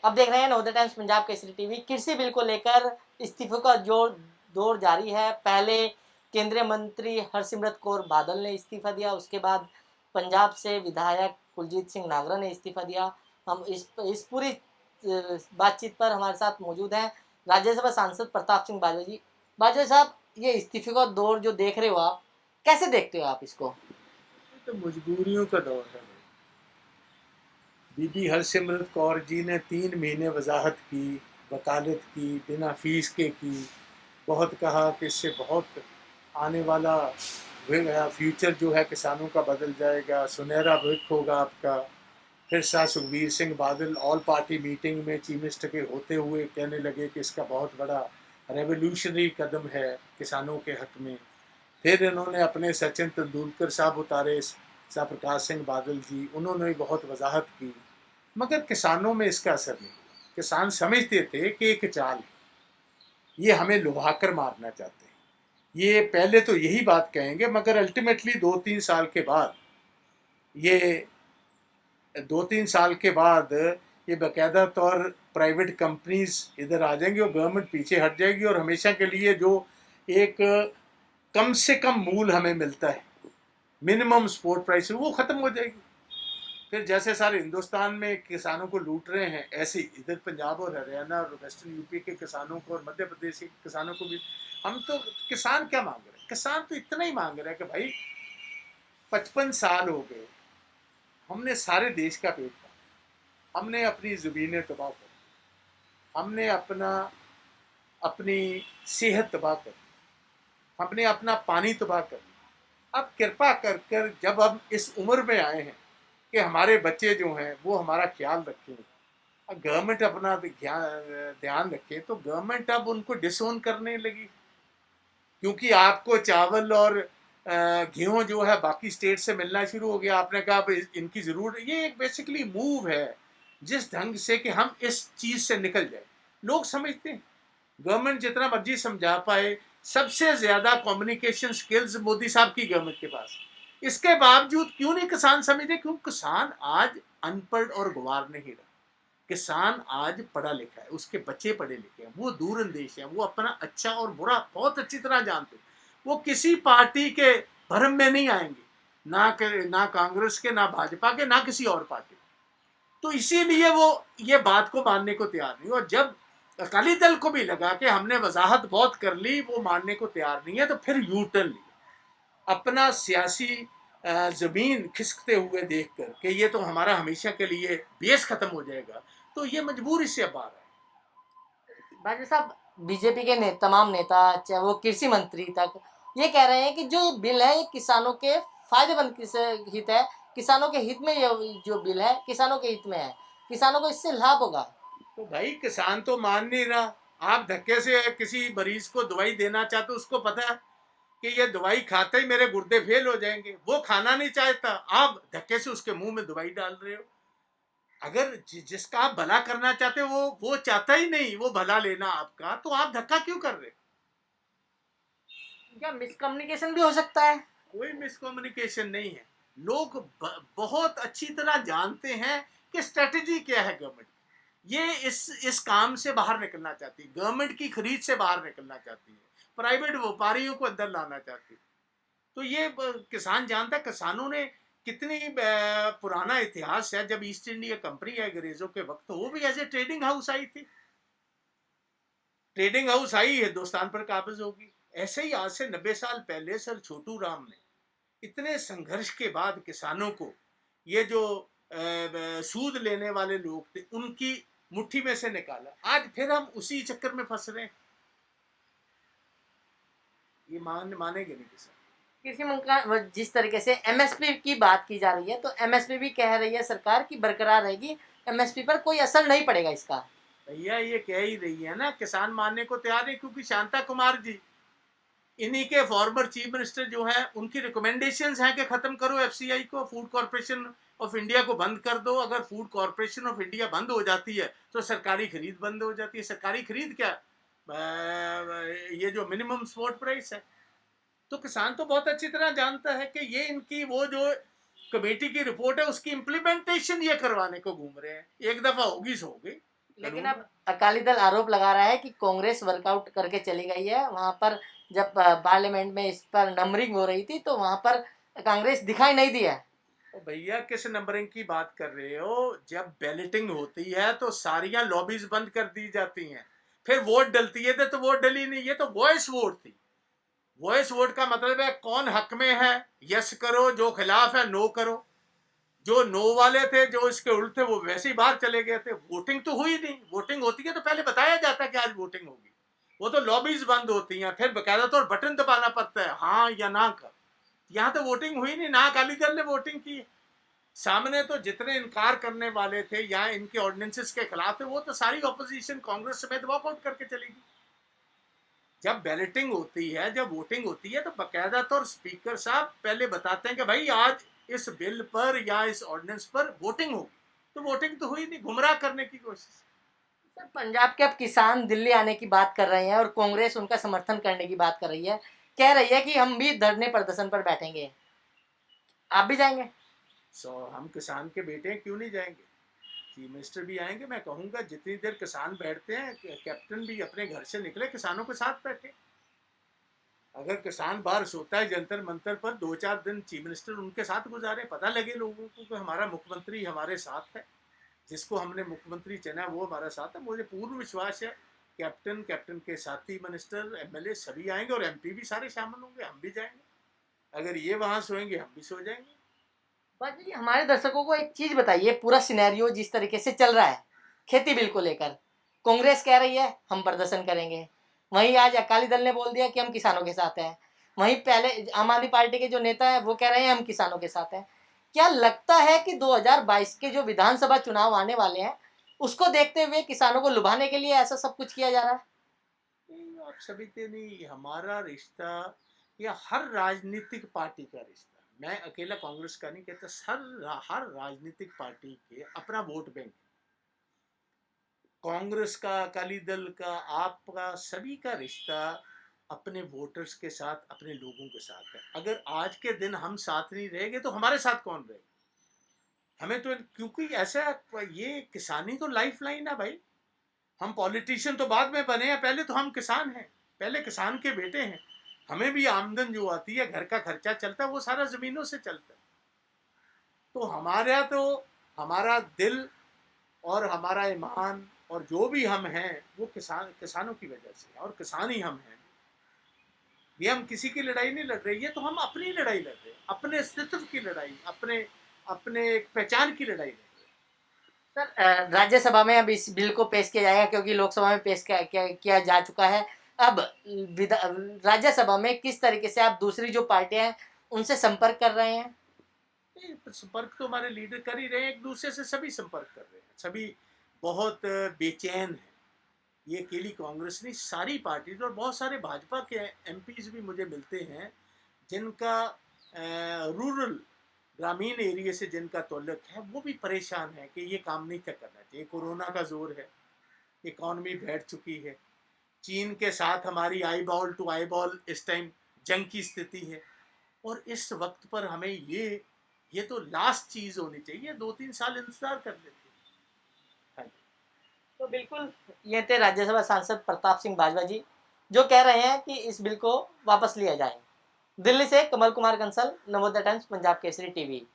अब देख रहे हैं नवोदय टाइम्स, पंजाब केसरी टीवी, कृषि बिल को लेकर इस्तीफों का दौर जारी है। पहले केंद्रीय मंत्री हरसिमरत कौर बादल ने इस्तीफा दिया, उसके बाद पंजाब से विधायक कुलजीत सिंह नागरा ने इस्तीफा दिया। हम इस पूरी बातचीत पर हमारे साथ मौजूद हैं राज्यसभा सांसद प्रताप सिंह बाजवा जी। बाजवा साहब, ये इस्तीफे का दौर जो देख रहे हो आप, कैसे देखते हो आप इसको? ये तो मजबूरियों का दौर है भाई। बीबी हरसिमरत कौर जी ने 3 महीने वजाहत की, वकालत की, बिना फीस के की। बहुत कहा कि इससे बहुत आने वाला फ्यूचर जो है किसानों का बदल जाएगा, सुनहरा भविष्य होगा आपका। फिर Shah Sukhbir Singh Badal all party meeting में चीफ मिनिस्टर के होते हुए कहने लगे कि इसका बहुत बड़ा रेवोल्यूशनरी कदम है किसानों के हक में। फिर इन्होंने अपने सचिन तेंदुलकर साहब उतारे, शाह प्रकाश सिंह बादल जी, उन्होंने भी बहुत वजाहत की, मगर किसानों में इसका असर नहीं। किसान समझते थे कि एक चाल है, ये हमें लुभाकर मारना चाहते हैं। ये पहले तो यही बात कहेंगे, मगर अल्टीमेटली 2-3 साल के बाद ये 2-3 साल के बाद ये बाकायदा तौर प्राइवेट कंपनीज इधर आ जाएंगी और गवर्नमेंट पीछे हट जाएगी, और हमेशा के लिए जो एक कम से कम मूल हमें मिलता है, मिनिमम सपोर्ट प्राइस, वो ख़त्म हो जाएगी। फिर जैसे सारे हिंदुस्तान में किसानों को लूट रहे हैं, ऐसे इधर पंजाब और हरियाणा और वेस्टर्न यूपी के किसानों को और मध्य प्रदेश के किसानों को भी। हम तो किसान क्या मांग रहे हैं? किसान तो इतना ही मांग रहा है कि भाई 55 साल हो गए, हमने सारे देश का पेट पाला, हमने अपनी ज़मीनें तबाह कर, हमने अपनी सेहत तबाह कर, हमने अपना पानी तबाह कर। अब कृपा कर कर जब हम इस उम्र में आए हैं कि हमारे बच्चे जो हैं वो हमारा ख्याल रखें, गवर्नमेंट अपना ध्यान रखे, तो गवर्नमेंट अब उनको डिसोन करने लगी, क्योंकि आपको चावल और गेहूं जो है बाकी स्टेट से मिलना शुरू हो गया। आपने कहा इनकी ज़रूरत, ये एक बेसिकली मूव है जिस ढंग से कि हम इस चीज़ से निकल जाए। लोग समझते हैं, गवर्नमेंट जितना मर्जी समझा पाए, सबसे ज़्यादा कम्युनिकेशन स्किल्स मोदी साहब की गवर्नमेंट के पास। इसके बावजूद क्यों नहीं किसान समझते? क्योंकि किसान आज अनपढ़ और गंवार नहीं रहा। किसान आज पढ़ा लिखा है, उसके बच्चे पढ़े लिखे हैं, वो दूरंदेश है, वो अपना अच्छा और बुरा बहुत अच्छी तरह जानते हैं। वो किसी पार्टी के भरम में नहीं आएंगे, ना कांग्रेस के, ना भाजपा के, ना किसी और पार्टी। तो इसीलिए वो ये बात को मानने को तैयार नहीं। और जब अकाली दल को भी लगा कि हमने वजाहत बहुत कर ली, वो मानने को तैयार नहीं है, तो फिर यू टर्न लिया, अपना सियासी जमीन खिसकते हुए देखकर कि ये तो हमारा हमेशा के लिए बेस खत्म हो जाएगा, तो ये मजबूरी से अब आ रहा बाजवा साहब, बीजेपी के तमाम नेता, चाहे वो कृषि मंत्री तक, ये कह रहे हैं कि जो बिल है ये किसानों के फायदेमंद हित है, किसानों के हित में ये जो बिल है किसानों के हित में है, किसानों को इससे लाभ होगा। है। तो भाई किसान तो मान नहीं रहा। आप धक्के से किसी मरीज को दवाई देना चाहते, उसको पता है कि ये दवाई खाते ही मेरे गुर्दे फेल हो जाएंगे, वो खाना नहीं चाहता, आप धक्के से उसके मुंह में दवाई डाल रहे हो। अगर जिसका आप भला करना चाहते हो वो चाहता ही नहीं वो भला लेना आपका, तो आप धक्का क्यों कर रहे? क्या मिसकम्युनिकेशन भी हो सकता है? कोई मिसकम्युनिकेशन नहीं है। लोग बहुत अच्छी तरह जानते हैं कि स्ट्रेटजी क्या है गवर्नमेंट। ये इस काम से बाहर निकलना चाहती है, गवर्नमेंट की खरीद से बाहर निकलना चाहती है, प्राइवेट व्यापारियों को अंदर लाना चाहती है। तो ये किसान जानता है। किसानों ने कितनी पुराना इतिहास है, जब ईस्ट इंडिया कंपनी अंग्रेजों के वक्त, वो भी एज ए ट्रेडिंग हाउस आई थी। ट्रेडिंग हाउस आई, हिंदुस्तान पर काबिज होगी। ऐसे ही आज से 90 साल पहले सर छोटू राम ने इतने संघर्ष के बाद किसानों को, ये जो सूद लेने वाले लोग थे, उनकी मुट्ठी में से निकाला। आज फिर हम उसी चक्कर में फंस रहे हैं। ये मानेंगे नहीं किसान। कृषि मंत्री जिस तरीके से एमएसपी की बात की जा रही है, तो एमएसपी भी कह रही है सरकार की बरकरार रहेगी, एमएसपी पर कोई असर नहीं पड़ेगा इसका। भैया ये कह ही रही है ना, किसान मानने को तैयार है, क्योंकि शांता कुमार जी, इन्हीं के फॉर्मर चीफ मिनिस्टर जो हैं, उनकी रिकमेंडेशंस हैं कि खत्म करो एफसीआई को, फूड कॉर्पोरेशन ऑफ इंडिया को बंद कर दो। अगर फूड कॉर्पोरेशन ऑफ इंडिया बंद हो जाती है तो सरकारी खरीद बंद हो जाती है। सरकारी खरीद क्या, ये जो मिनिमम सपोर्ट प्राइस है। तो किसान तो बहुत अच्छी तरह जानता है कि ये इनकी वो जो कमेटी की रिपोर्ट है, उसकी इम्प्लीमेंटेशन ये करवाने को घूम रहे हैं। एक दफा होगी सो होगी। लेकिन कानून। अब अकाली दल आरोप लगा रहा है कि कांग्रेस वर्कआउट करके चली गई है वहां पर। जब पार्लियामेंट में इस पर नंबरिंग हो रही थी तो वहां पर कांग्रेस दिखाई नहीं दिया। ओ भैया, किस नंबरिंग की बात कर रहे हो? जब बैलेटिंग होती है तो सारियां लॉबीज बंद कर दी जाती हैं, फिर वोट डलती है तो वोट डली नहीं, ये तो वॉइस वोट थी। वॉइस वोट का मतलब है कौन हक में है यस करो, जो खिलाफ है नो करो। जो नो वाले थे, जो इसके उल्ट थे, वो वैसे ही बाहर चले गए थे। वोटिंग तो हुई नहीं। वोटिंग होती है तो पहले बताया जाता है कि आज वोटिंग होगी। वो तो लॉबीज बंद होती हैं, फिर बकायदा तो बटन दबाना पड़ता है हाँ या ना का। यहाँ तो वोटिंग हुई नहीं, ना अकाली दल ने वोटिंग की। सामने तो जितने इनकार करने वाले थे या इनके ऑर्डिनेंसेस के खिलाफ थे, वो तो सारी ऑपोजिशन कांग्रेस समेत वॉकआउट करके चली गई। जब बैलेटिंग होती है, जब वोटिंग होती है, तो बाकायदा तौर स्पीकर साहब पहले बताते हैं कि भाई आज इस बिल पर या इस ऑर्डिनेंस पर वोटिंग होगी। तो वोटिंग तो हुई नहीं, गुमराह करने की कोशिश। सर, पंजाब के अब किसान दिल्ली आने की बात कर रहे हैं और कांग्रेस उनका समर्थन करने की बात कर रही है। कह रही है कि हम भी धरने प्रदर्शन पर बैठेंगे। आप भी जाएंगे? हम किसान के बेटे हैं, क्यों नहीं जाएंगे? चीफ मिनिस्टर भी आएंगे। मैं कहूंगा जितनी देर किसान बैठते हैं, कैप्टन भी अपने घर से निकले, किसानों के साथ बैठे। अगर किसान बाहर सोता है जंतर मंतर पर, 2-4 दिन चीफ मिनिस्टर उनके साथ गुजारे, पता लगे लोगों को कि हमारा मुख्यमंत्री हमारे साथ है। जिसको हमने मुख्यमंत्री चुना वो हमारा साथ है। मुझे पूर्ण विश्वास है कैप्टन, कैप्टन के साथी मिनिस्टर, एमएलए सभी आएंगे और एमपी भी सारे शामिल होंगे। हम भी जाएंगे। अगर ये वहां सोएंगे, हम भी सो जाएंगे। बात जी, हमारे दर्शकों को एक चीज बताइए, पूरा सिनेरियो जिस तरीके से चल रहा है खेती बिल को लेकर, कांग्रेस कह रही है हम प्रदर्शन करेंगे, वहीं आज अकाली दल ने बोल दिया कि हम किसानों के साथ हैं, वहीं पहले आम आदमी पार्टी के जो नेता है वो कह रहे हैं हम किसानों के साथ हैं। क्या लगता है कि 2022 के जो विधानसभा चुनाव आने वाले हैं उसको देखते हुए किसानों को लुभाने के लिए ऐसा सब कुछ किया जा रहा है? नहीं, आप सभी के नहीं, हमारा रिश्ता या हर राजनीतिक पार्टी का रिश्ता, मैं अकेला कांग्रेस का नहीं कहता, हर राजनीतिक पार्टी के अपना वोट बैंक। कांग्रेस का, अकाली दल का, आपका, सभी का रिश्ता अपने वोटर्स के साथ, अपने लोगों के साथ है। अगर आज के दिन हम साथ नहीं रहेंगे तो हमारे साथ कौन रहेगा? हमें तो, क्योंकि ऐसा, ये किसानी तो लाइफ लाइन है भाई। हम पॉलिटिशियन तो बाद में बने हैं, पहले तो हम किसान हैं, पहले किसान के बेटे हैं। हमें भी आमदन जो आती है, घर का खर्चा चलता है, वो सारा जमीनों से चलता है। तो हमारा दिल और हमारा ईमान और जो भी हम हैं वो किसानों की वजह से है, और किसान ही हम हैं। ये हम किसी की लड़ाई नहीं लड़ रहे, ये तो हम अपनी लड़ाई लड़ रहे हैं, अपने अस्तित्व की लड़ाई, अपने अपने एक पहचान की लड़ाई लड़ रहे सर, राज्यसभा में अब इस बिल को पेश किया जाएगा क्योंकि लोकसभा में पेश किया जा चुका है। अब राज्यसभा में किस तरीके से आप दूसरी जो पार्टियां हैं उनसे संपर्क कर रहे हैं? हैं। संपर्क तो हमारे लीडर कर ही रहे हैं, एक दूसरे से सभी संपर्क कर रहे हैं, सभी बहुत बेचैन है। ये अकेली कांग्रेस नहीं, सारी पार्टी और बहुत सारे भाजपा के एमपीज भी मुझे मिलते हैं जिनका रूरल, ग्रामीण एरिया से जिनका ताल्लुक है, वो भी परेशान है कि ये काम नहीं तक करना चाहिए। कोरोना का जोर है, इकॉनमी बैठ चुकी है, चीन के साथ हमारी eye ball to eye ball इस टाइम जंग की स्थिति है। और इस वक्त पर हमें ये तो लास्ट चीज़ होनी चाहिए, 2-3 साल इंतजार कर लेते हैं। तो बिल्कुल, ये थे राज्यसभा सांसद प्रताप सिंह बाजवा जी, जो कह रहे हैं कि इस बिल को वापस लिया जाए। दिल्ली से कमल कुमार कंसल, नवोदय टाइम्स, पंजाब केसरी टीवी।